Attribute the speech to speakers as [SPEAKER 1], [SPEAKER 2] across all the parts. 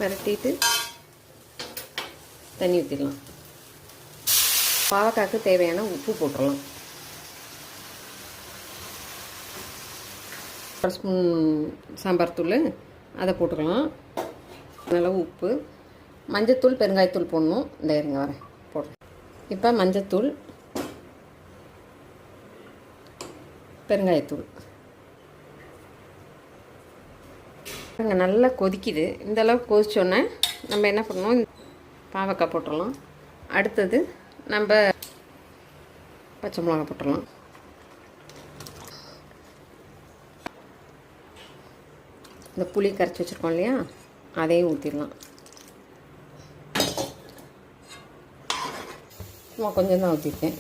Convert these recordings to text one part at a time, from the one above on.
[SPEAKER 1] பரட்டிட்டு தண்ணி ஊற்றிடலாம். பாவக்காய்க்கு தேவையான உப்பு போட்டுடலாம். 1 ஸ்பூன் சாம்பார் தூள் அதை போட்டுக்கலாம். நல்லா உப்பு, மஞ்சத்தூள், பெருங்காயத்தூள் போடணும். இந்த இருங்க வரேன் போடுறேன். இப்போ மஞ்சத்தூள், பெருங்காயத்தூள் அங்கே நல்லா கொதிக்குது. இந்த அளவுக்கு கொதிச்சோன்னே நம்ம என்ன பண்ணணும், பாவக்காய் போட்டுடலாம். அடுத்தது நம்ம பச்சை மிளகா போட்டுடலாம். இந்த புளி கரைச்சி வச்சுருக்கோம் இல்லையா, அதையும் ஊற்றிடலாம். சும்மா கொஞ்சம் தான் ஊற்றிருக்கேன்.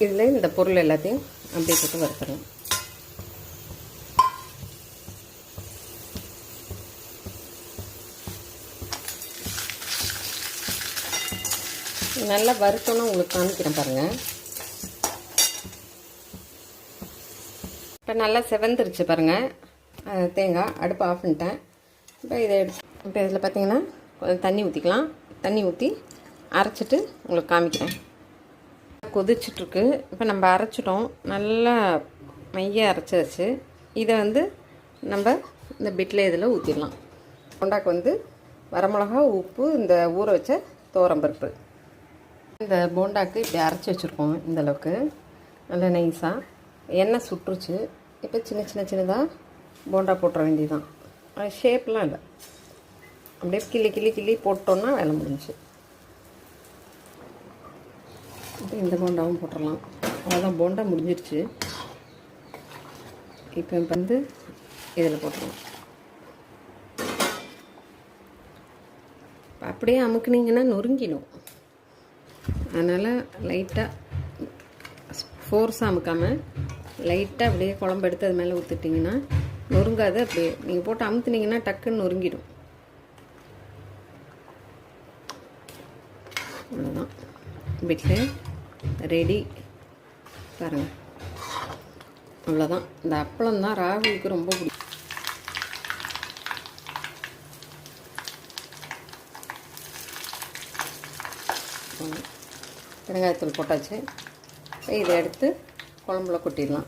[SPEAKER 1] இதில் இந்த பொருள் எல்லாத்தையும் அப்படியே போட்டு வறுத்துடலாம். நல்லா வறுத்தோன்னா உங்களுக்கு காமிக்கிறேன் பாருங்கள். இப்போ நல்லா செவந்துருச்சு பாருங்கள் தேங்காய். அடுப்பு ஆஃப் பண்ணிட்டேன். இப்போ இதை இப்போ இதில் பார்த்தீங்கன்னா கொஞ்சம் தண்ணி ஊற்றிக்கலாம். தண்ணி ஊற்றி அரைச்சிட்டு உங்களுக்கு காமிக்கிறேன். கொதிச்சிட்ருக்கு. இப்போ நம்ம அரைச்சிட்டோம், நல்லா மைய அரைச்சாச்சு. இதை நம்ம இந்த பிட்டில் இதில் ஊற்றிடலாம். போண்டாக்கு வரமிளகா, உப்பு, இந்த ஊற வச்ச துவரம்பருப்பு. இந்த போண்டாக்கு இப்படி அரைச்சி வச்சுருக்கோம். இந்தளவுக்கு நல்லா நைஸாக. எண்ணெய் சுட்டுருச்சு. இப்போ சின்னதாக போண்டா போட்டுற வேண்டியதுதான். அது ஷேப்லாம் இல்லை, அப்படியே கிள்ளி போட்டோன்னா வேலை முடிஞ்சு. இப்போ இந்த போண்டாவும் போட்டுடலாம். அவ்வளோதான், போண்டா முடிஞ்சிருச்சு. இப்போ இதில் போட்டுடலாம். அப்படியே அமுக்குனிங்கன்னா நொறுங்கிடும். அதனால் லைட்டாக ஃபோர்ஸாக அமுக்காமல் லைட்டாக அப்படியே குழம்பு எடுத்து அது மேலே ஊற்றிட்டிங்கன்னா நொறுங்காது. அப்படியே நீங்கள் போட்டு அமுத்துனீங்கன்னா டக்குன்னு நொறுங்கிடும். அவ்வளோதான், வீட்டில் ரெடி பாருங்கள். அவ்வளோதான். இந்த அப்பளம் தான் ராகுலுக்கு ரொம்ப பிடிக்கும். பெருங்காயத்தூள் போட்டாச்சு. இதை எடுத்து குழம்புல கொட்டிடலாம்.